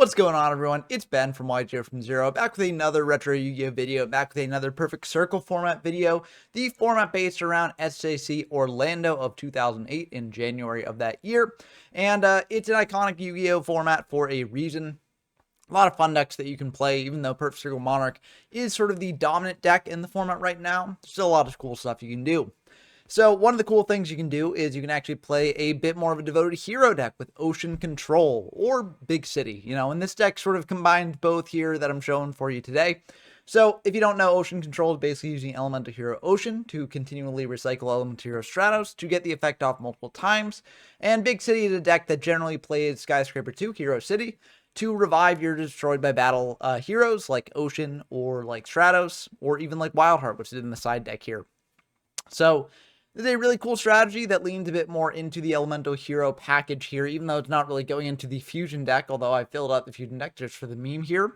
What's going on, everyone? It's Ben from Y0 from Zero, back with another retro Yu-Gi-Oh video, back with another Perfect Circle format video, the format based around SJC Orlando of 2008 in January of that year, and it's an iconic Yu-Gi-Oh format for a reason. A lot of fun decks that you can play, even though Perfect Circle Monarch is sort of the dominant deck in the format right now. There's still a lot of cool stuff you can do. So one of the cool things you can do is you can actually play a bit more of a devoted hero deck with Ocean Control or Big City, and this deck sort of combines both here that I'm showing for you today. So if you don't know, Ocean Control is basically using Elemental Hero Ocean to continually recycle Elemental Hero Stratos to get the effect off multiple times. And Big City is a deck that generally plays Skyscraper 2, Hero City, to revive your destroyed by battle heroes like Ocean or like Stratos or even like Wildheart, which is in the side deck here. So this is a really cool strategy that leans a bit more into the Elemental Hero package here, even though it's not really going into the Fusion deck, although I filled out the Fusion deck just for the meme here.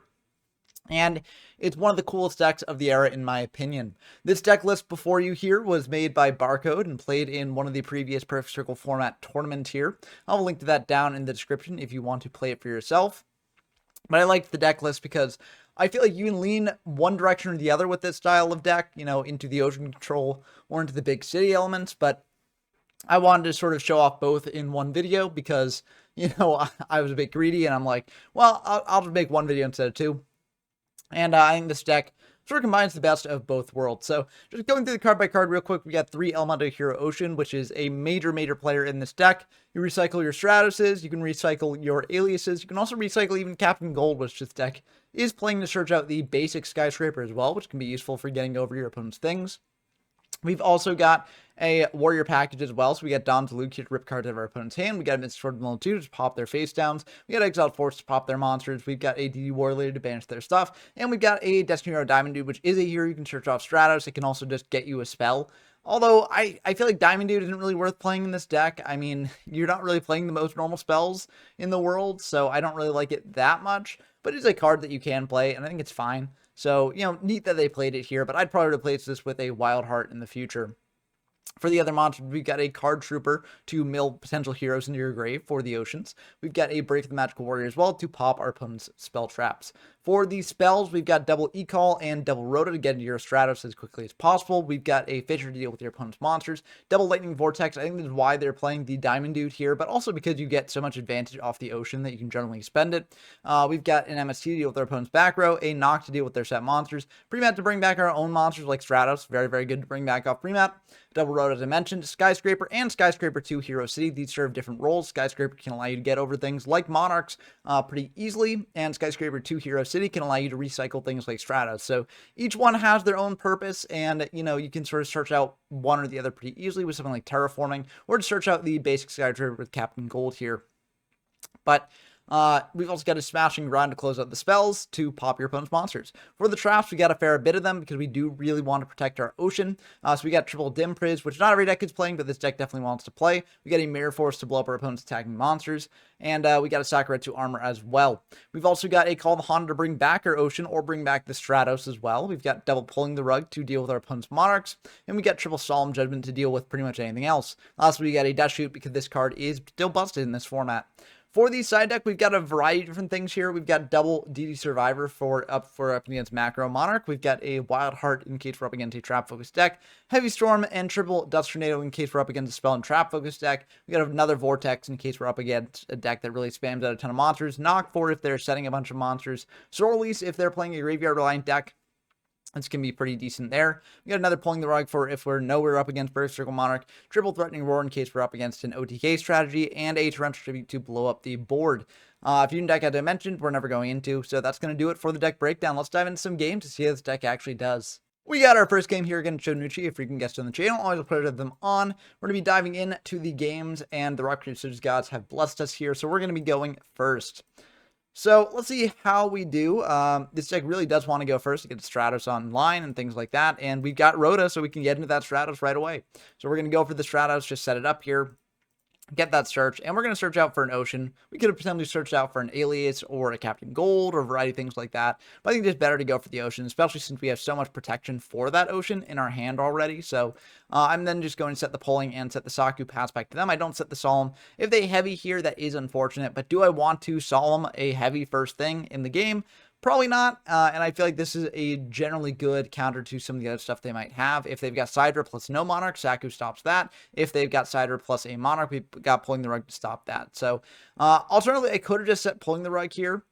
And it's one of the coolest decks of the era, in my opinion. This deck list before you here was made by Barcode and played in one of the previous Perfect Circle format tournaments here. I'll link to that down in the description if you want to play it for yourself. But I like the deck list because I feel like you can lean one direction or the other with this style of deck, into the Ocean Control or into the Big City elements. But I wanted to sort of show off both in one video because, I was a bit greedy and I'm like, well, I'll just make one video instead of two. And I think this deck sort of combines the best of both worlds. So just going through the card by card real quick, we got 3 Elemental Hero Ocean, which is a major player in this deck. You recycle your Stratoses, you can recycle your Aliases, you can also recycle even Captain Gold, which this deck is playing to search out the basic Skyscraper as well, which can be useful for getting over your opponent's things. We've also got a warrior package as well. So we got Don's Luke here to rip cards out of our opponent's hand. We got Mystic Sword Mill 2 to pop their face downs. We got Exiled Force to pop their monsters. We've got a DD Warrior to banish their stuff. And we've got a Destiny Hero Diamond Dude, which is a hero you can search off Stratos. It can also just get you a spell. Although I feel like Diamond Dude isn't really worth playing in this deck. I mean, you're not really playing the most normal spells in the world, so I don't really like it that much. But it's a card that you can play, and I think it's fine. So, neat that they played it here, but I'd probably replace this with a Wildheart in the future. For the other monsters, we've got a Card Trooper to mill potential heroes into your grave for the oceans. We've got a Break the Magical Warrior as well to pop our opponent's spell traps. For the spells, we've got double E-Call and double Rhoda to get into your Stratos as quickly as possible. We've got a Fisher to deal with your opponent's monsters. Double Lightning Vortex, I think this is why they're playing the Diamond Dude here, but also because you get so much advantage off the ocean that you can generally spend it. We've got an MST to deal with our opponent's back row, a Knock to deal with their set monsters, Premat to bring back our own monsters like Stratos, very good to bring back off Premat. Double Rhoda, as I mentioned, Skyscraper and Skyscraper 2 Hero City. These serve different roles. Skyscraper can allow you to get over things like Monarchs pretty easily, and Skyscraper 2 Hero City can allow you to recycle things like Stratos. So each one has their own purpose, and you can sort of search out one or the other pretty easily with something like Terraforming, or to search out the basic Skyscraper with Captain Gold here. But we've also got a Smashing Grind to close out the spells to pop your opponent's monsters. For the traps, we got a fair bit of them because we do really want to protect our ocean. So we got triple Dim Priz, which not every deck is playing, but this deck definitely wants to play. We got a Mirror Force to blow up our opponent's attacking monsters, and we got a Sakura to armor as well. We've also got a Call the Honda to bring back our ocean or bring back the Stratos as well. We've got double Pulling the Rug to deal with our opponent's monarchs, and we got triple Solemn Judgment to deal with pretty much anything else. Lastly, we got a Dust Shoot because this card is still busted in this format. For the side deck, we've got a variety of different things here. We've got double DD Survivor for up against Macro Monarch. We've got a Wild Heart in case we're up against a Trap Focus deck. Heavy Storm and triple Dust Tornado in case we're up against a Spell and Trap Focus deck. We got another Vortex in case we're up against a deck that really spams out a ton of monsters. Knock for if they're setting a bunch of monsters. Sorrelease if they're playing a Graveyard Reliant deck. This can be pretty decent there. We got another Pulling the Rug for if we're up against Perfect Circle Monarch, triple Threatening Roar in case we're up against an OTK strategy, and a Torrential Tribute to blow up the board. Fusion deck, as I mentioned, we're never going into, so that's going to do it for the deck breakdown. Let's dive into some games to see how this deck actually does. We got our first game here against Shonuchi, a freaking guest on the channel. Always a pleasure to have them on. We're going to be diving into the games, and the Rock Crusaders gods have blessed us here, so we're going to be going first. So let's see how we do. This deck really does want to go first to get Stratos online and things like that. And we've got Rhoda, so we can get into that Stratos right away. So we're going to go for the Stratos, just set it up here. get that search, and we're going to search out for an ocean. We could have potentially searched out for an alias or a Captain Gold or a variety of things like that, but I think it's better to go for the ocean, especially since we have so much protection for that ocean in our hand already. So I'm then just going to set the polling and set the Saku pass back to them. I don't set the solemn. If they heavy here, that is unfortunate, but do I want to solemn a heavy first thing in the game? Probably not, and I feel like this is a generally good counter to some of the other stuff they might have. If they've got Sidra plus no Monarch, Saku stops that. If they've got Sidra plus a Monarch, we've got Pulling the Rug to stop that. So, alternatively, I could have just set Pulling the Rug here,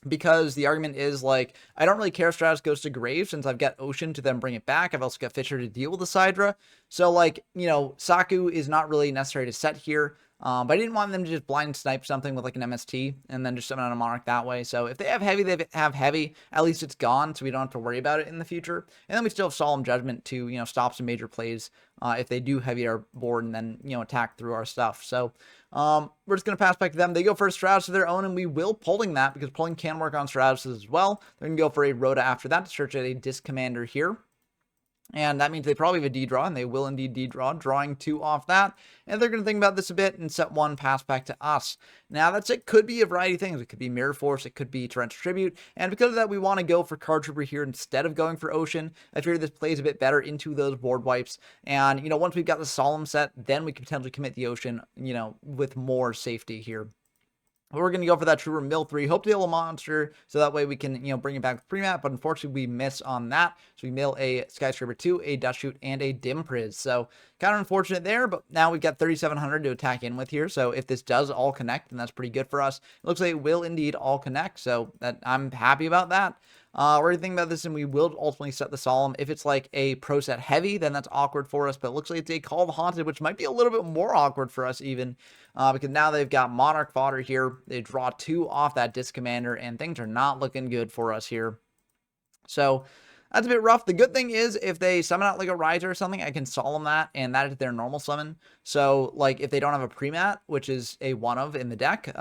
because the argument is, like, I don't really care if Stratus goes to Grave, since I've got Ocean to then bring it back. I've also got Fisher to deal with the Sidra. So, like, you know, Saku is not really necessary to set here. But I didn't want them to just blind snipe something with like an MST and then just summon on a Monarch that way. So if they have heavy, they have heavy. At least it's gone, so we don't have to worry about it in the future. And then we still have Solemn Judgment to, you know, stop some major plays if they do heavy our board and then, you know, attack through our stuff. So we're just going to pass back to them. They go for a Stratus of their own, and we will Pulling that, because Pulling can work on Stratuses as well. They're going to go for a Rhoda after that to search at a Disc Commander here. And that means they probably have a D-draw, and they will indeed D-draw, drawing 2 off that. And they're going to think about this a bit and set 1 pass back to us. Now, that's it. Could be a variety of things. It could be Mirror Force. It could be Torrential Tribute. And because of that, we want to go for Card Trooper here instead of going for Ocean. I figure this plays a bit better into those board wipes. And, you know, once we've got the Solemn set, then we can potentially commit the Ocean, you know, with more safety here. We're going to go for that Trooper Mill 3, hope to deal a monster, so that way we can, you know, bring it back with pre-map, but unfortunately we miss on that. So we mill a Skyscraper 2, a Dust Shoot, and a Dim Priz. So kind of unfortunate there, but now we've got 3,700 to attack in with here. So if this does all connect, then that's pretty good for us. It looks like it will indeed all connect, so that I'm happy about that. We're thinking about this, and we will ultimately set the Solemn. If it's like a pro set heavy, then that's awkward for us, but it looks like it's a Call of the Haunted, which might be a little bit more awkward for us even, because now they've got Monarch fodder here. They draw 2 off that Disc Commander, and things are not looking good for us here. So that's a bit rough. The good thing is, if they summon out like a Riser or something, I can Solemn that, and that is their normal summon. So, like, if they don't have a pre-mat, which is a 1 of in the deck,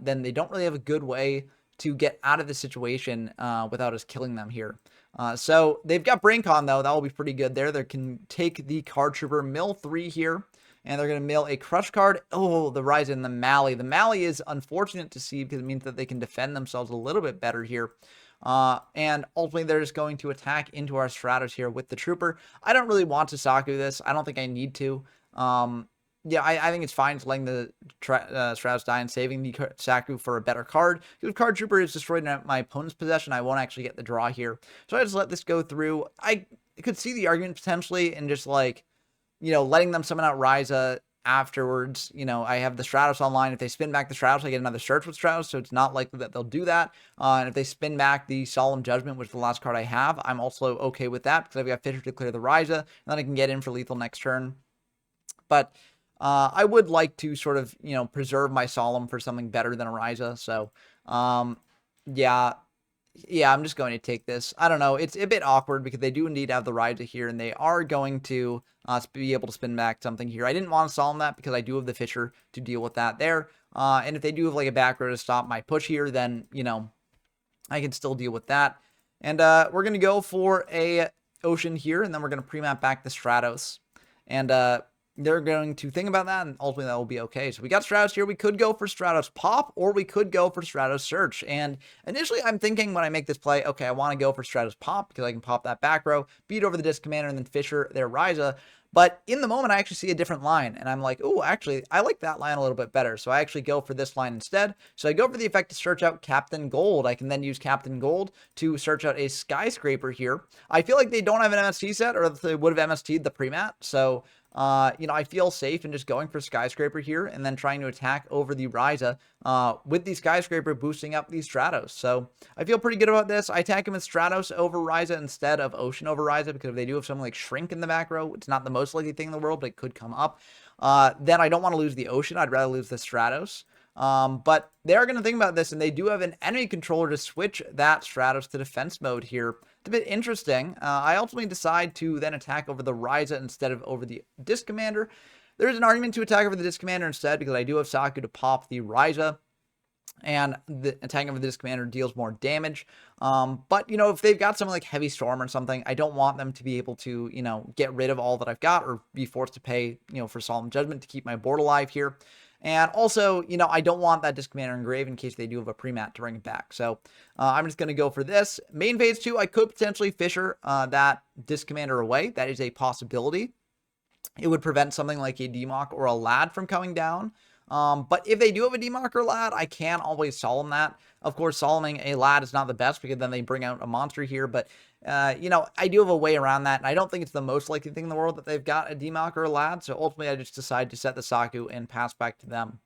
then they don't really have a good way to get out of the situation without us killing them here. So they've got BrainCon, though. That will be pretty good there. They can take the Card Trooper, mill 3 here, and they're going to mill a Crush card. Oh, the Rise and the Mally. The Mally is unfortunate to see, because it means that they can defend themselves a little bit better here. And ultimately, they're just going to attack into our Stratos here with the Trooper. I don't really want to Saku this. I don't think I need to. Yeah, I think it's fine to letting the Stratos die and saving the Saku for a better card. Because if Card Trooper is destroyed in my opponent's possession, I won't actually get the draw here. So I just let this go through. I could see the argument potentially in just, like, you know, letting them summon out Ryza afterwards. You know, I have the Stratos online. If they spin back the Stratos, I get another search with Stratos, so it's not likely that they'll do that. And if they spin back the Solemn Judgment, which is the last card I have, I'm also okay with that, because I've got Fisher to clear the Ryza, and then I can get in for lethal next turn. But I would like to sort of, you know, preserve my Solemn for something better than a Ryza. So, yeah, I'm just going to take this. I don't know. It's a bit awkward, because they do indeed have the Ryza here, and they are going to be able to spin back something here. I didn't want to Solemn that, because I do have the Fisher to deal with that there. And if they do have like a back row to stop my push here, then, you know, I can still deal with that. And we're going to go for a Ocean here, and then we're going to pre-map back the Stratos. And they're going to think about that, and ultimately that will be okay. So we got Stratos here. We could go for Stratos Pop, or we could go for Stratos Search. And initially I'm thinking, when I make this play, okay, I want to go for Stratos Pop, because I can pop that back row, beat over the Disc Commander, and then Fisher their Ryza. But in the moment, I actually see a different line, and I'm like, oh, actually, I like that line a little bit better. So I actually go for this line instead. So I go for the effect to search out Captain Gold. I can then use Captain Gold to search out a Skyscraper here. I feel like they don't have an MST set, or they would have MST'd the pre-mat. So you know, I feel safe in just going for Skyscraper here, and then trying to attack over the Ryza with the Skyscraper boosting up these Stratos. So I feel pretty good about this. I attack him with Stratos over Ryza instead of Ocean over Ryza, because if they do have something like Shrink in the back row, it's not the most likely thing in the world, but it could come up. Then I don't want to lose the Ocean. I'd rather lose the Stratos. But they're going to think about this, and they do have an enemy controller to switch that Stratos to defense mode here. It's a bit interesting. I ultimately decide to then attack over the Ryza instead of over the Disc Commander. There's an argument to attack over the Disc Commander instead, because I do have Saku to pop the Ryza. and the attacking with this commander deals more damage. But, you know, if they've got something like Heavy Storm or something, I don't want them to be able to, you know, get rid of all that I've got or be forced to pay, you know, for Solemn Judgment to keep my board alive here. And also, you know, I don't want that Disc Commander engraved in case they do have a pre-mat to bring it back. So I'm just going to go for this. Main phase 2, I could potentially Fisher that Disc Commander away. That is a possibility. It would prevent something like a Demock or a Lad from coming down. But if they do have a Demock or Lad, I can always Solemn that. Of course, Solemning a Lad is not the best because then they bring out a monster here. But, you know, I do have a way around that. And I don't think it's the most likely thing in the world that they've got a Demock or a Lad. So ultimately, I just decide to set the Saku and pass back to them.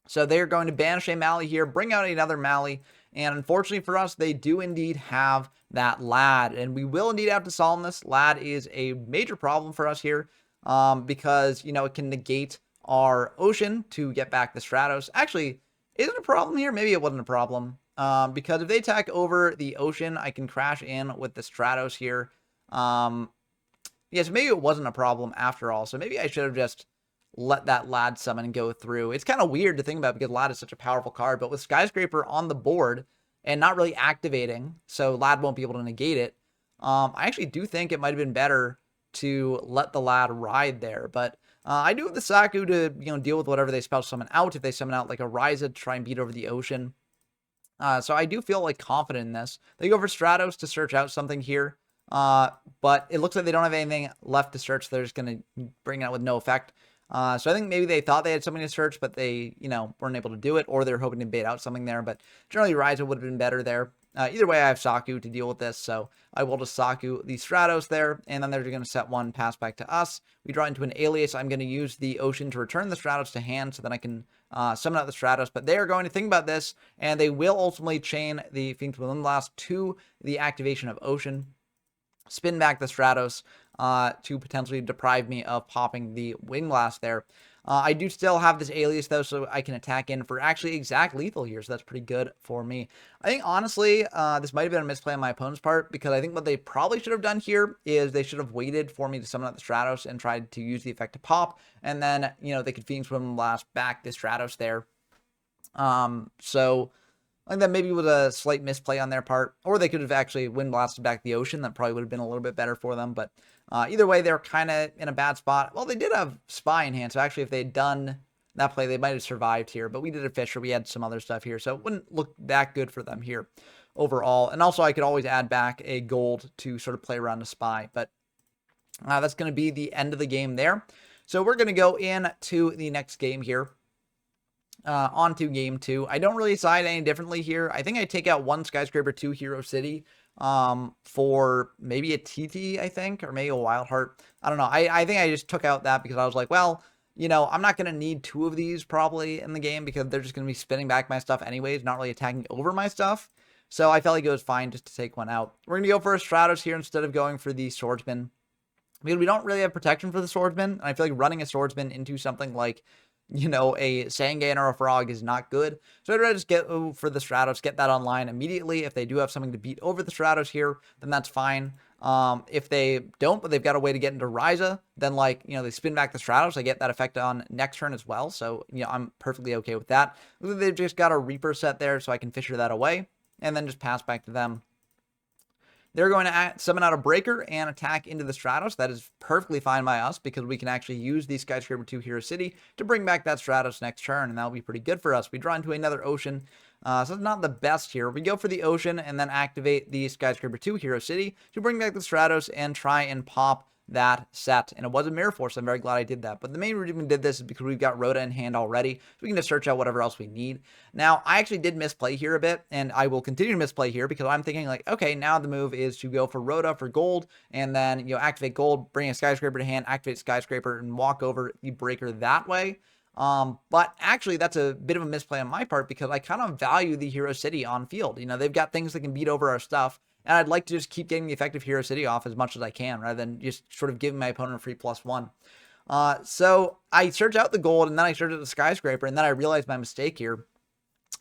So they're going to banish a Mali here, bring out another Mali. And unfortunately for us, they do indeed have that Lad. And we will indeed have to Solemn this. Lad is a major problem for us here. Because, you know, it can negate our Ocean to get back the Stratos. Actually, is it a problem here? Maybe it wasn't a problem. Because if they attack over the Ocean, I can crash in with the Stratos here. Yes, maybe it wasn't a problem after all. So maybe I should have just let that Lad summon go through. It's kind of weird to think about because Lad is such a powerful card. But with Skyscraper on the board and not really activating, so Lad won't be able to negate it, I actually do think it might have been better to let the Lad ride there. But I do have the Saku to, you know, deal with whatever they spell summon out. If they summon out like a Ryza to try and beat over the Ocean. So I do feel like confident in this. They go for Stratos to search out something here. But it looks like they don't have anything left to search. They're just going to bring it out with no effect. So I think maybe they thought they had something to search, but they, you know, weren't able to do it, or they're hoping to bait out something there. But generally, Ryza would have been better there. Either way, I have Saku to deal with this, so I will just Saku the Stratos there, and then they're going to set one pass back to us. We draw into an Alias. I'm going to use the Ocean to return the Stratos to hand, so then I can summon out the Stratos. But they are going to think about this, and they will ultimately chain the Phoenix Windblast to the activation of Ocean, spin back the Stratos to potentially deprive me of popping the Windblast there. I do still have this Alias, though, so I can attack in for actually exact lethal here, so that's pretty good for me. I think, honestly, this might have been a misplay on my opponent's part, because I think what they probably should have done here is they should have waited for me to summon out the Stratos and tried to use the effect to pop, and then, you know, they could Phoenix Windblast back the Stratos there. So I think that maybe was a slight misplay on their part, or they could have actually Windblasted back the Ocean. That probably would have been a little bit better for them, but either way, they're kind of in a bad spot. Well, they did have Spy in hand, so actually if they'd done that play, they might have survived here, but we did a Fisher. We had some other stuff here, so it wouldn't look that good for them here overall. And also, I could always add back a gold to sort of play around a Spy, but that's going to be the end of the game there. So we're going to go into the next game here. On to game 2. I don't really side any differently here. I think I take out one Skyscraper, 2 Hero City for maybe a TT, I think, or maybe a Wild Heart. I don't know. I think I just took out that because I was like, well, you know, I'm not going to need 2 of these probably in the game because they're just going to be spinning back my stuff anyways, not really attacking over my stuff. So I felt like it was fine just to take one out. We're going to go for a Stratos here instead of going for the Swordsman, because we don't really have protection for the Swordsman, and I feel like running a Swordsman into something like, you know, a Sangan or a Frog is not good. So I'd rather just get for the Stratos, get that online immediately. If they do have something to beat over the Stratos here, then that's fine. If they don't, but they've got a way to get into Ryza, then, like, you know, they spin back the Stratos. I get that effect on next turn as well. So, you know, I'm perfectly okay with that. They've just got a Reaper set there, so I can Fisher that away and then just pass back to them. They're going to summon out a Breaker and attack into the Stratos. That is perfectly fine by us because we can actually use the Skyscraper 2 Hero City to bring back that Stratos next turn, and that'll be pretty good for us. We draw into another Ocean, so it's not the best here. We go for the Ocean and then activate the Skyscraper 2 Hero City to bring back the Stratos and try and pop that set. And it was a Mirror Force. I'm very glad I did that. But the main reason we did this is because we've got Rhoda in hand already, so we can just search out whatever else we need. Now, I actually did misplay here a bit, and I will continue to misplay here because I'm thinking like, okay, now the move is to go for Rhoda for gold, and then, you know, activate gold, bring a Skyscraper to hand, activate Skyscraper, and walk over the Breaker that way. But actually that's a bit of a misplay on my part because I kind of value the Hero City on field. You know, they've got things that can beat over our stuff, and I'd like to just keep getting the effective Hero City off as much as I can rather than just sort of giving my opponent a free +1. So I search out the gold, and then I search out the Skyscraper, and then I realized my mistake here.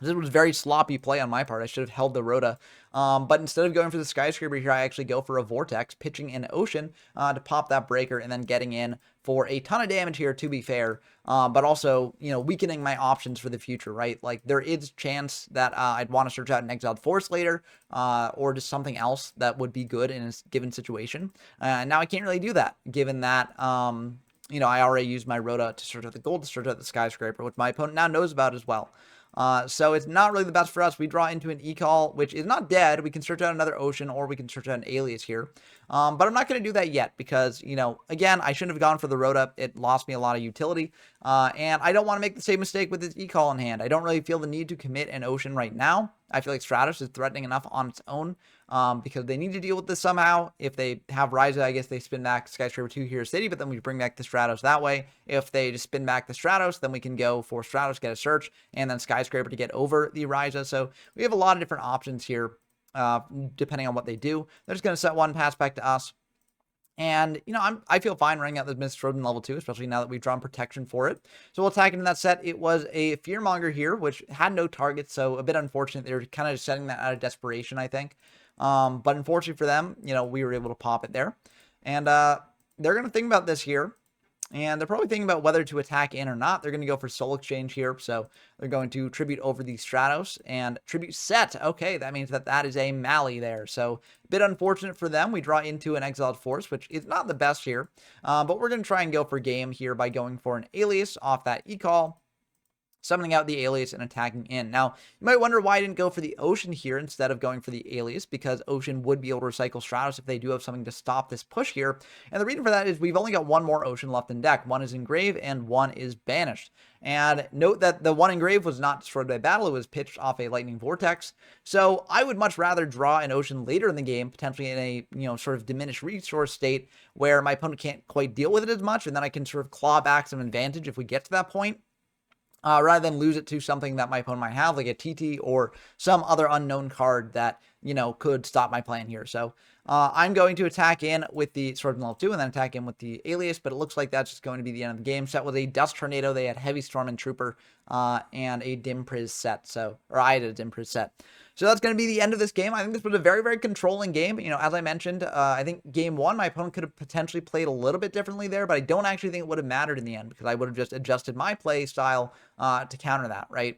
This was very sloppy play on my part. I should have held the Rhoda. But instead of going for the Skyscraper here, I actually go for a Vortex, pitching an Ocean to pop that breaker and then getting in for a ton of damage here, to be fair. But also, weakening my options for the future, right? Like, there is a chance that I'd want to search out an Exiled Force later or just something else that would be good in a given situation. Now I can't really do that, given that... I already used my Rhoda to search out the gold, to search out the Skyscraper, which my opponent now knows about as well. So it's not really the best for us. We draw into an E-Call, which is not dead. We can search out another Ocean, or we can search out an Alias here. But I'm not going to do that yet because, again, I shouldn't have gone for the Rhoda. It lost me a lot of utility. And I don't want to make the same mistake with this E-Call in hand. I don't really feel the need to commit an Ocean right now. I feel like Stratos is threatening enough on its own because they need to deal with this somehow. If they have Ryza, I guess they spin back Skyscraper 2 Hero City, but then we bring back the Stratos that way. If they just spin back the Stratos, then we can go for Stratos, get a search, and then Skyscraper to get over the Ryza. So we have a lot of different options here depending on what they do. They're just going to set one pass back to us. And, I feel fine running out this Mystic Sword in level 2, especially now that we've drawn protection for it. So we'll attack into that set. It was a Fearmonger here, which had no target, so a bit unfortunate. They were kind of just setting that out of desperation, I think. But unfortunately for them, we were able to pop it there. And they're going to think about this here. And they're probably thinking about whether to attack in or not. They're going to go for Soul Exchange here. So they're going to Tribute over the Stratos and Tribute set. Okay, that means that is a Mali there. So a bit unfortunate for them. We draw into an Exiled Force, which is not the best here. But we're going to try and go for game here by going for an Alias off that E-Call, summoning out the Alias and attacking in. Now, you might wonder why I didn't go for the Ocean here instead of going for the Alias, because Ocean would be able to recycle Stratos if they do have something to stop this push here. And the reason for that is we've only got one more Ocean left in deck. One is Engrave and one is Banished. And note that the one Engrave was not destroyed by battle. It was pitched off a Lightning Vortex. So I would much rather draw an Ocean later in the game, potentially in a, sort of diminished resource state where my opponent can't quite deal with it as much. And then I can sort of claw back some advantage if we get to that point. Rather than lose it to something that my opponent might have, like a TT or some other unknown card that, could stop my plan here. So I'm going to attack in with the Sword in level 2 and then attack in with the Alias, but it looks like that's just going to be the end of the game. Set with a Dust Tornado. They had Heavy Storm and Trooper and a Dim Priz set. Or I had a Dim Priz set. So that's going to be the end of this game. I think this was a very, very controlling game. As I mentioned, I think game 1, my opponent could have potentially played a little bit differently there, but I don't actually think it would have mattered in the end because I would have just adjusted my play style to counter that, right?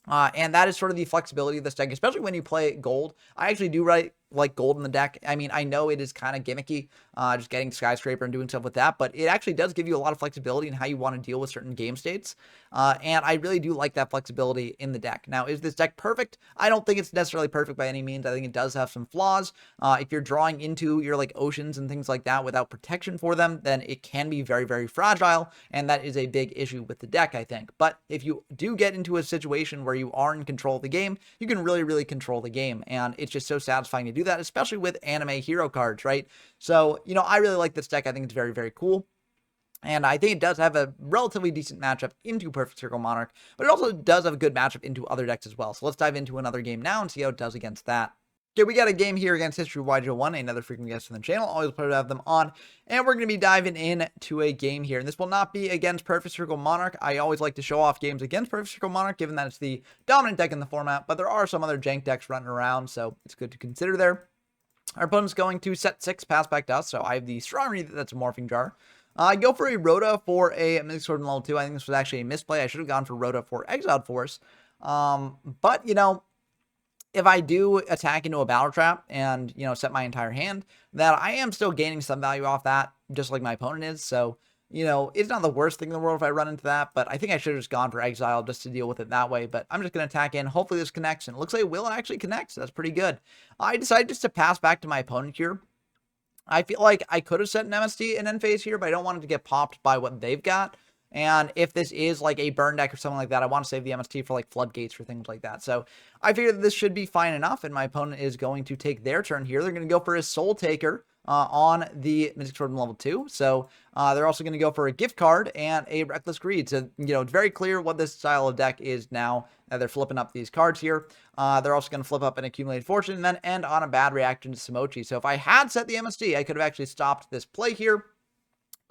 And that is sort of the flexibility of this deck, especially when you play gold. I actually do like gold in the deck. I mean, I know it is kind of gimmicky, just getting Skyscraper and doing stuff with that, but it actually does give you a lot of flexibility in how you want to deal with certain game states. And I really do like that flexibility in the deck. Now, is this deck perfect? I don't think it's necessarily perfect by any means. I think it does have some flaws. If you're drawing into your Oceans and things like that without protection for them, then it can be very, very fragile. And that is a big issue with the deck, I think. But if you do get into a situation where you are in control of the game, you can really, really control the game. And it's just so satisfying to do that, especially with anime hero cards, right? So, I really like this deck. I think it's very, very cool. And I think it does have a relatively decent matchup into Perfect Circle Monarch, but it also does have a good matchup into other decks as well. So let's dive into another game now and see how it does against that. Okay, we got a game here against History YJ1, another freaking guest on the channel. Always a pleasure to have them on. And we're going to be diving into a game here. And this will not be against Perfect Circle Monarch. I always like to show off games against Perfect Circle Monarch, given that it's the dominant deck in the format. But there are some other jank decks running around, so it's good to consider there. Our opponent's going to set 6, pass back to us. So I have the Strong Read, that's a Morphing Jar. I go for a Rhoda for a Mystic Sword in level 2. I think this was actually a misplay. I should have gone for Rhoda for Exiled Force. But, if I do attack into a Battle Trap and, set my entire hand, that I am still gaining some value off that, just like my opponent is. So, it's not the worst thing in the world if I run into that, but I think I should have just gone for Exile just to deal with it that way. But I'm just going to attack in. Hopefully this connects, and it looks like it will actually connect. So that's pretty good. I decided just to pass back to my opponent here. I feel like I could have set an MST in end phase here, but I don't want it to get popped by what they've got. And if this is like a burn deck or something like that, I want to save the MST for Floodgates or things like that. So I figured that this should be fine enough, and my opponent is going to take their turn here. They're going to go for a Soul Taker on the Mystic Sword in level 2. So they're also going to go for a Gift Card and a Reckless Greed. So, it's very clear what this style of deck is now. They're flipping up these cards here. They're also going to flip up an Accumulated Fortune and then end on a bad reaction to Samochi. So if I had set the MST, I could have actually stopped this play here.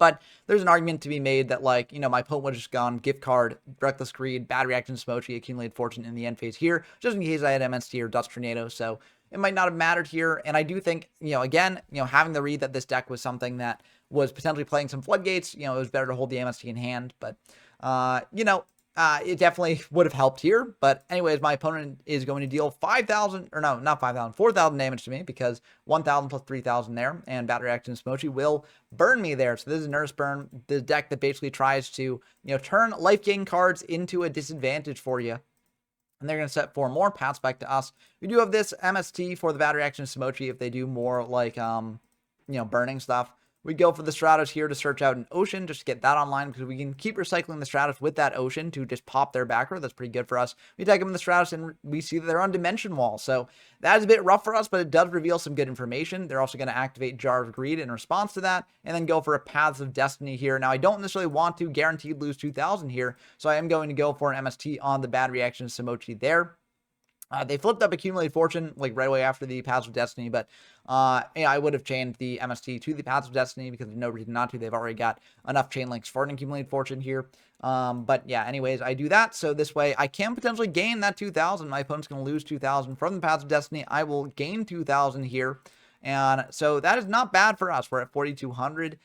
But there's an argument to be made that, like, my opponent would have just gone gift card, reckless greed, bad reaction, smoky, accumulated fortune in the end phase here, just in case I had MST or Dust Tornado. So it might not have mattered here. And I do think, again, having the read that this deck was something that was potentially playing some floodgates, it was better to hold the MST in hand. But, it definitely would have helped here. But anyways, my opponent is going to deal 5,000, or no, not 5,000, 4,000 damage to me, because 1,000 plus 3,000 there, and Battle Reaction Smoky will burn me there. So this is Nurse Burn, the deck that basically tries to, turn life gain cards into a disadvantage for you. And they're going to set 4 more, pass back to us. We do have this MST for the Battle Reaction Smoky if they do more like, burning stuff. We go for the Stratos here to search out an Ocean, just to get that online, because we can keep recycling the Stratos with that Ocean to just pop their back row. That's pretty good for us. We take them in the Stratos, and we see that they're on Dimension Wall. So that is a bit rough for us, but it does reveal some good information. They're also going to activate Jar of Greed in response to that, and then go for a Paths of Destiny here. Now, I don't necessarily want to guaranteed lose 2,000 here, so I am going to go for an MST on the Bad Reaction Samochi there. They flipped up Accumulated Fortune like right away after the Paths of Destiny, but I would have changed the MST to the Paths of Destiny because there's no reason not to. They've already got enough chain links for an Accumulated Fortune here. But yeah, anyways, I do that. So this way I can potentially gain that 2,000. My opponent's going to lose 2,000 from the Paths of Destiny. I will gain 2,000 here. And so that is not bad for us. We're at 4,200.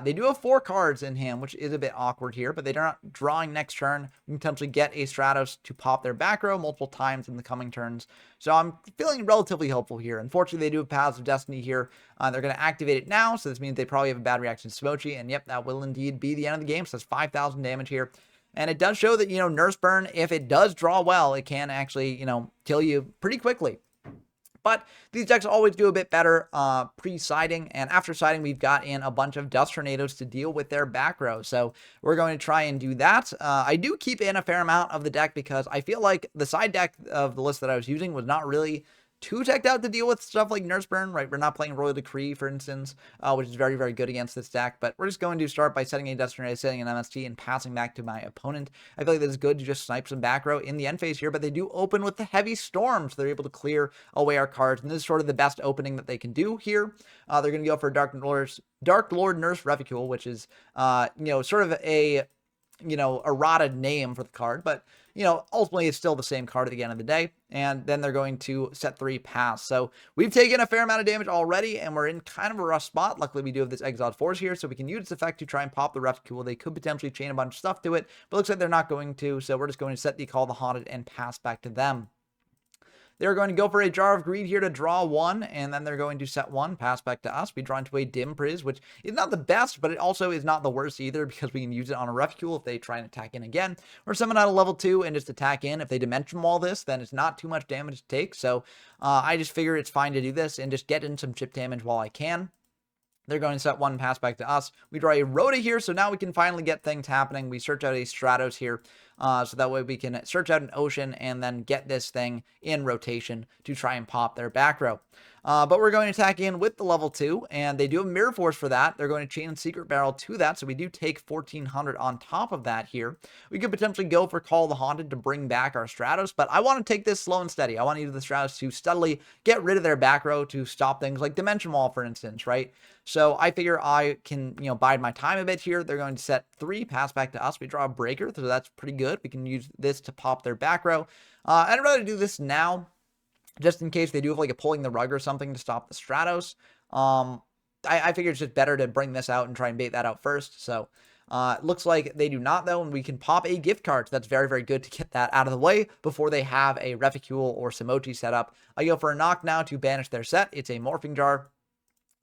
They do have 4 cards in hand, which is a bit awkward here, but they're not drawing next turn. We can potentially get a Stratos to pop their back row multiple times in the coming turns. So I'm feeling relatively hopeful here. Unfortunately, they do have Paths of Destiny here. They're going to activate it now, so this means they probably have a bad reaction to Smochi, and yep, that will indeed be the end of the game. So that's 5,000 damage here. And it does show that, Nurse Burn, if it does draw well, it can actually, kill you pretty quickly. But these decks always do a bit better pre-siding, and after siding, we've got in a bunch of Dust Tornadoes to deal with their back row. So we're going to try and do that. I do keep in a fair amount of the deck because I feel like the side deck of the list that I was using was not really too teched out to deal with stuff like Nurse Burn, right? We're not playing Royal Decree, for instance, which is very, very good against this deck, but we're just going to start by setting a Dust Tornado, setting an MST, and passing back to my opponent. I feel like this is good to just snipe some back row in the end phase here, but they do open with the Heavy Storm, so they're able to clear away our cards, and this is sort of the best opening that they can do here. They're going to go for Dark Lord Nurse Reticule, which is, sort of a errata name for the card, but ultimately it's still the same card at the end of the day. And then they're going to set 3 pass. So we've taken a fair amount of damage already, and we're in kind of a rough spot. Luckily, we do have this Exiled Force here, so we can use this effect to try and pop the Reticule. They could potentially chain a bunch of stuff to it, but looks like they're not going to, so we're just going to set the Call the Haunted and pass back to them. They're going to go for a Jar of Greed here to draw 1, and then they're going to set 1, pass back to us. We draw into a Dim Priz, which is not the best, but it also is not the worst either, because we can use it on a Reticule if they try and attack in again, or summon out a level 2 and just attack in. If they Dimension Wall this, then it's not too much damage to take, so I just figure it's fine to do this and just get in some chip damage while I can. They're going to set 1, pass back to us. We draw a Rhoda here, so now we can finally get things happening. We search out a Stratos here, so that way we can search out an Ocean and then get this thing in rotation to try and pop their back row. But we're going to attack in with the level 2, and they do have Mirror Force for that. They're going to chain Secret Barrel to that, so we do take 1,400 on top of that here. We could potentially go for Call the Haunted to bring back our Stratos, but I want to take this slow and steady. I want to use the Stratos to steadily get rid of their back row to stop things like Dimension Wall, for instance, right? So I figure I can, bide my time a bit here. They're going to set 3, pass back to us. We draw a Breaker, so that's pretty good. We can use this to pop their back row. I'd rather do this now, just in case they do have like a Pulling the Rug or something to stop the Stratos. I figure it's just better to bring this out and try and bait that out first. So it looks like they do not, though, and we can pop a gift card. So that's very, very good to get that out of the way before they have a Reticule or Samochi set up. I go for a Knock now to banish their set. It's a Morphing Jar.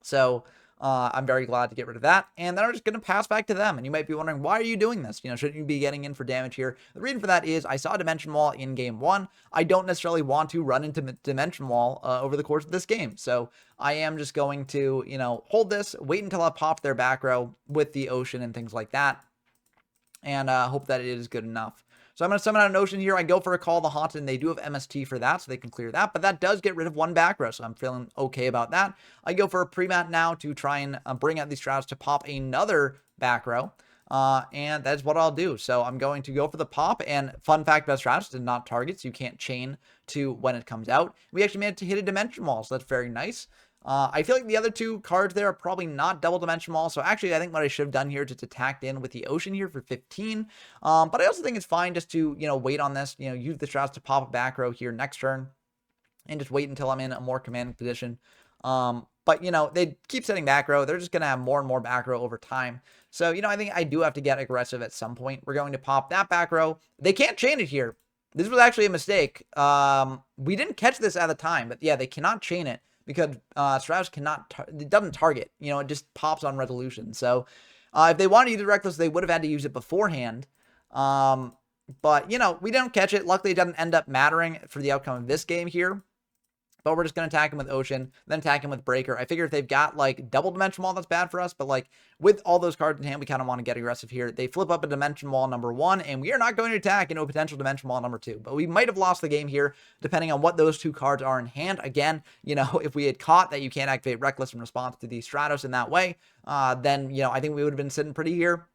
So I'm very glad to get rid of that. And then I'm just going to pass back to them. And you might be wondering, why are you doing this? Shouldn't you be getting in for damage here? The reason for that is I saw Dimension Wall in game 1. I don't necessarily want to run into Dimension Wall over the course of this game. So I am just going to, hold this, wait until I pop their back row with the Ocean and things like that. And hope that it is good enough. So I'm going to summon out an Ocean here. I go for a Call the Haunted, and they do have MST for that, so they can clear that. But that does get rid of 1 back row, so I'm feeling okay about that. I go for a Pre-Mat now to try and bring out these Stratos to pop another back row. And that's what I'll do. So I'm going to go for the pop, and fun fact about Stratos, did not target, so you can't chain to when it comes out. We actually managed to hit a Dimension Wall, so that's very nice. I feel like the other two cards there are probably not double dimension wall. So actually, I think what I should have done here is just attacked in with the ocean here for 15. But I also think it's fine just to, wait on this, use the Strauss to pop a back row here next turn and just wait until I'm in a more commanding position. But, they keep setting back row. They're just going to have more and more back row over time. So, I think I do have to get aggressive at some point. We're going to pop that back row. They can't chain it here. This was actually a mistake. We didn't catch this at the time, but yeah, they cannot chain it because Strauss cannot, it doesn't target. It just pops on resolution. So if they wanted to use it reckless, they would have had to use it beforehand. But, we don't catch it. Luckily, it doesn't end up mattering for the outcome of this game here. But we're just going to attack him with Ocean, then attack him with Breaker. I figure if they've got, like, double Dimension Wall, that's bad for us. But, like, with all those cards in hand, we kind of want to get aggressive here. They flip up a Dimension Wall number 1, and we are not going to attack into a potential Dimension Wall number 2. But we might have lost the game here, depending on what those two cards are in hand. Again, if we had caught that you can't activate Reckless in response to the Stratos in that way, then, I think we would have been sitting pretty here.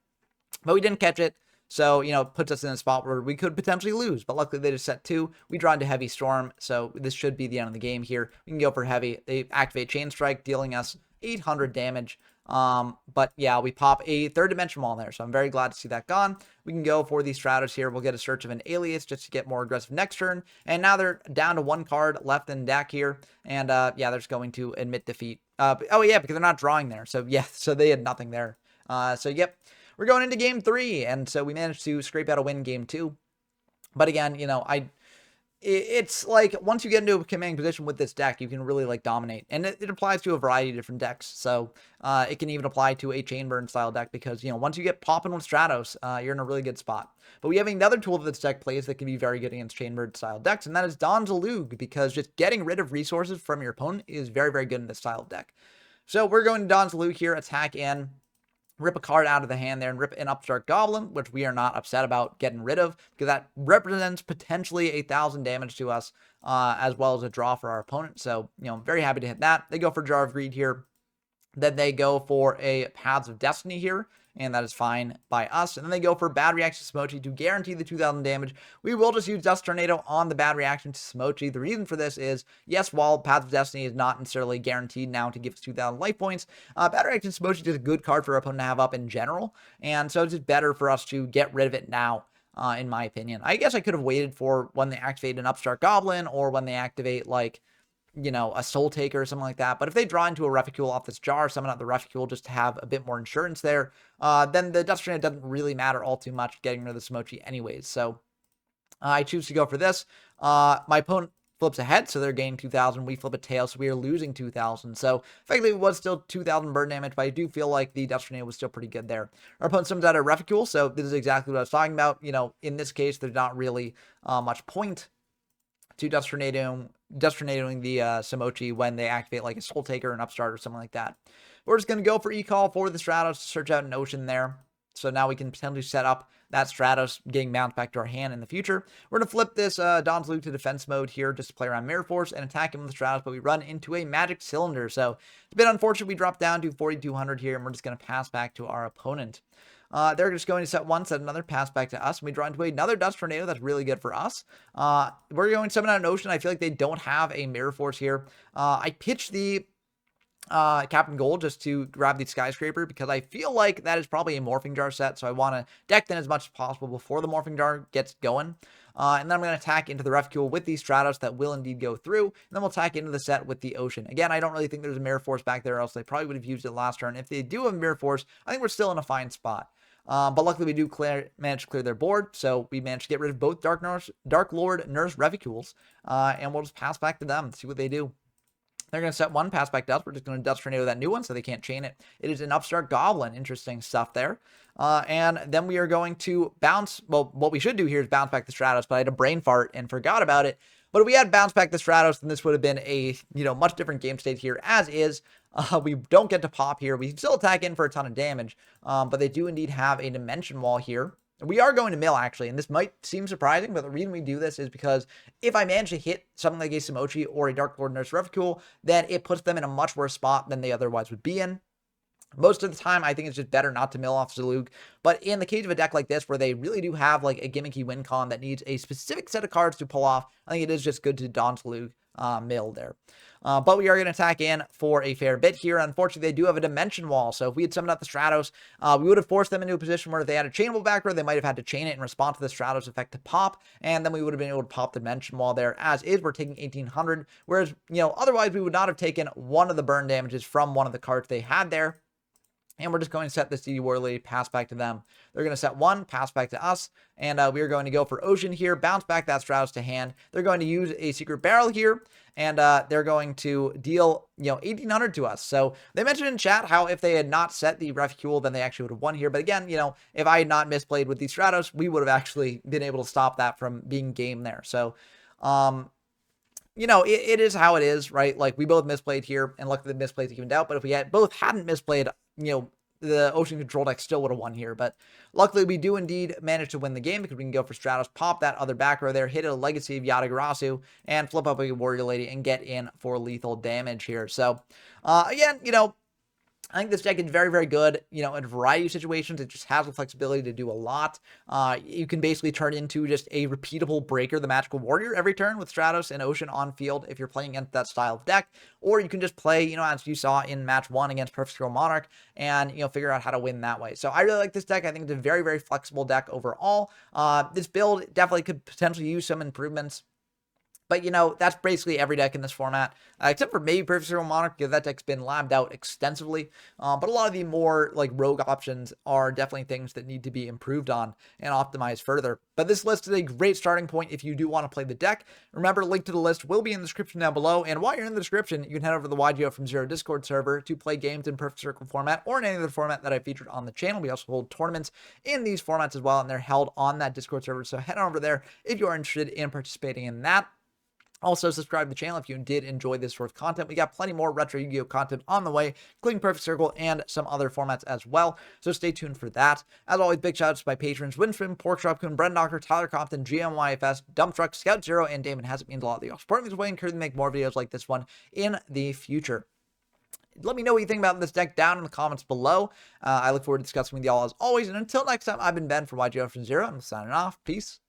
But we didn't catch it. So, it puts us in a spot where we could potentially lose. But luckily, they just set 2. We draw into Heavy Storm. So, this should be the end of the game here. We can go for Heavy. They activate Chain Strike, dealing us 800 damage. But, yeah, we pop a third dimension wall there. So, I'm very glad to see that gone. We can go for these Stratos here. We'll get a Search of an Alias just to get more aggressive next turn. And now they're down to 1 card left in deck here. And, yeah, they're just going to admit defeat. Oh, yeah, because they're not drawing there. So, yeah, so they had nothing there. So, yep. We're going into game 3, and so we managed to scrape out a win game 2. But again, it's like once you get into a commanding position with this deck, you can really like dominate, and it applies to a variety of different decks. So it can even apply to a Chainburn style deck because once you get popping with Stratos, you're in a really good spot. But we have another tool that this deck plays that can be very good against Chainbird style decks, and that is Dawn's Elude, because just getting rid of resources from your opponent is very, very good in this style of deck. So we're going to Dawn's Elude here, attack in. Rip a card out of the hand there and rip an Upstart Goblin, which we are not upset about getting rid of because that represents potentially 1,000 damage to us, as well as a draw for our opponent. So, very happy to hit that. They go for Jar of Greed here. Then they go for a Paths of Destiny here, and that is fine by us. And then they go for Bad Reaction to Smochi to guarantee the 2,000 damage. We will just use Dust Tornado on the Bad Reaction to Smochi. The reason for this is, yes, while Paths of Destiny is not necessarily guaranteed now to give us 2,000 life points, Bad Reaction to Smochi is a good card for our opponent to have up in general, and so it's just better for us to get rid of it now. In my opinion, I guess I could have waited for when they activate an Upstart Goblin or when they activate like a Soul Taker or something like that. But if they draw into a Reficule off this jar, summon out the Reficule just to have a bit more insurance there, then the Dust Tornado doesn't really matter all too much getting rid of the Smochi anyways. So I choose to go for this. My opponent flips ahead, so they're gaining 2,000. We flip a tail, so we are losing 2,000. So effectively, it was still 2,000 burn damage, but I do feel like the Dust Tornado was still pretty good there. Our opponent summons out a Reficule, so this is exactly what I was talking about. In this case, there's not really much point to Dust Tornadoing the Smochi when they activate like a Soul Taker, an Upstart, or something like that. We're just going to go for E-Call for the Stratos to search out an Ocean there. So now we can potentially set up that Stratos getting bounced back to our hand in the future. We're going to flip this Dawn's Elude to defense mode here just to play around Mirror Force and attack him with the Stratos, but we run into a Magic Cylinder. So it's a bit unfortunate we drop down to 4,200 here, and we're just going to pass back to our opponent. They're just going to set one, set another, pass back to us, and we draw into another Dust Tornado. That's really good for us. We're going to summon out an Ocean. I feel like they don't have a Mirror Force here. I pitched the Captain Gold just to grab the Skyscraper because I feel like that is probably a Morphing Jar set, so I want to deck them as much as possible before the Morphing Jar gets going. And then I'm going to attack into the Reficule with these Stratos that will indeed go through, and then we'll attack into the set with the Ocean. Again, I don't really think there's a Mirror Force back there, else they probably would have used it last turn. If they do have a Mirror Force, I think we're still in a fine spot. But luckily we do manage to clear their board, so we managed to get rid of both Dark Lord Nurse Reficules, and we'll just pass back to them, see what they do. They're going to set one, pass back to us. We're just going to Dust Tornado that new one so they can't chain it. It is an Upstart Goblin. Interesting stuff there. And then we are going to bounce. Well, what we should do here is bounce back the Stratos, but I had a brain fart and forgot about it. But if we had bounced back the Stratos, then this would have been a much different game state here. As is, we don't get to pop here. We still attack in for a ton of damage, but they do indeed have a Dimension Wall here. We are going to mill, actually, and this might seem surprising, but the reason we do this is because if I manage to hit something like a Smochi or a Dark Lord Nurse Reficule, then it puts them in a much worse spot than they otherwise would be in. Most of the time, I think it's just better not to mill off Zalug. But in the case of a deck like this, where they really do have like a gimmicky win con that needs a specific set of cards to pull off, I think it is just good to Dawn's Elude mill there. But we are going to attack in for a fair bit here. Unfortunately, they do have a dimension wall. So if we had summoned out the Stratos, we would have forced them into a position where if they had a chainable back row, they might have had to chain it in response to the Stratos effect to pop. And then we would have been able to pop the dimension wall there. As is, we're taking 1800. Whereas, otherwise we would not have taken one of the burn damages from one of the cards they had there. And we're just going to set this DD Warrior Lady, pass back to them. They're going to set one, pass back to us. And we are going to go for Ocean here, bounce back that Stratos to hand. They're going to use a Secret Barrel here. And they're going to deal, 1800 to us. So they mentioned in chat how if they had not set the Refuel, then they actually would have won here. But again, if I had not misplayed with these Stratos, we would have actually been able to stop that from being game there. So, it is how it is, right? Like, we both misplayed here, and luckily the misplays evened out. But if we both hadn't misplayed, the Ocean Control deck still would have won here. But luckily, we do indeed manage to win the game because we can go for Stratos, pop that other back row there, hit a Legacy of Yatagarasu, and flip up a Warrior Lady and get in for lethal damage here. So, again, I think this deck is very, very good, in a variety of situations. It just has the flexibility to do a lot. You can basically turn into just a repeatable Breaker, the Magical Warrior, every turn with Stratos and Ocean on field if you're playing against that style of deck. Or you can just play, as you saw in match 1 against Perfect Circle Monarch and, figure out how to win that way. So I really like this deck. I think it's a very, very flexible deck overall. This build definitely could potentially use some improvements. But, that's basically every deck in this format, except for maybe Perfect Circle Monarch, because that deck's been labbed out extensively. But a lot of the more, rogue options are definitely things that need to be improved on and optimized further. But this list is a great starting point if you do want to play the deck. Remember, link to the list will be in the description down below. And while you're in the description, you can head over to the YGO from Zero Discord server to play games in Perfect Circle format or in any other format that I featured on the channel. We also hold tournaments in these formats as well, and they're held on that Discord server. So head on over there if you are interested in participating in that. Also, subscribe to the channel if you did enjoy this sort of content. We got plenty more retro Yu-Gi-Oh! Content on the way, including Perfect Circle and some other formats as well. So stay tuned for that. As always, big shout outs to my patrons, Winstream, Porkchop Coon, Brendan Doctor, Tyler Compton, GMYFS, Dump Truck, Scout Zero, and Damon Has. It means a lot that y'all supporting this way. Encourage me to make more videos like this one in the future. Let me know what you think about this deck down in the comments below. I look forward to discussing with y'all as always. And until next time, I've been Ben from YGO from Zero. I'm signing off. Peace.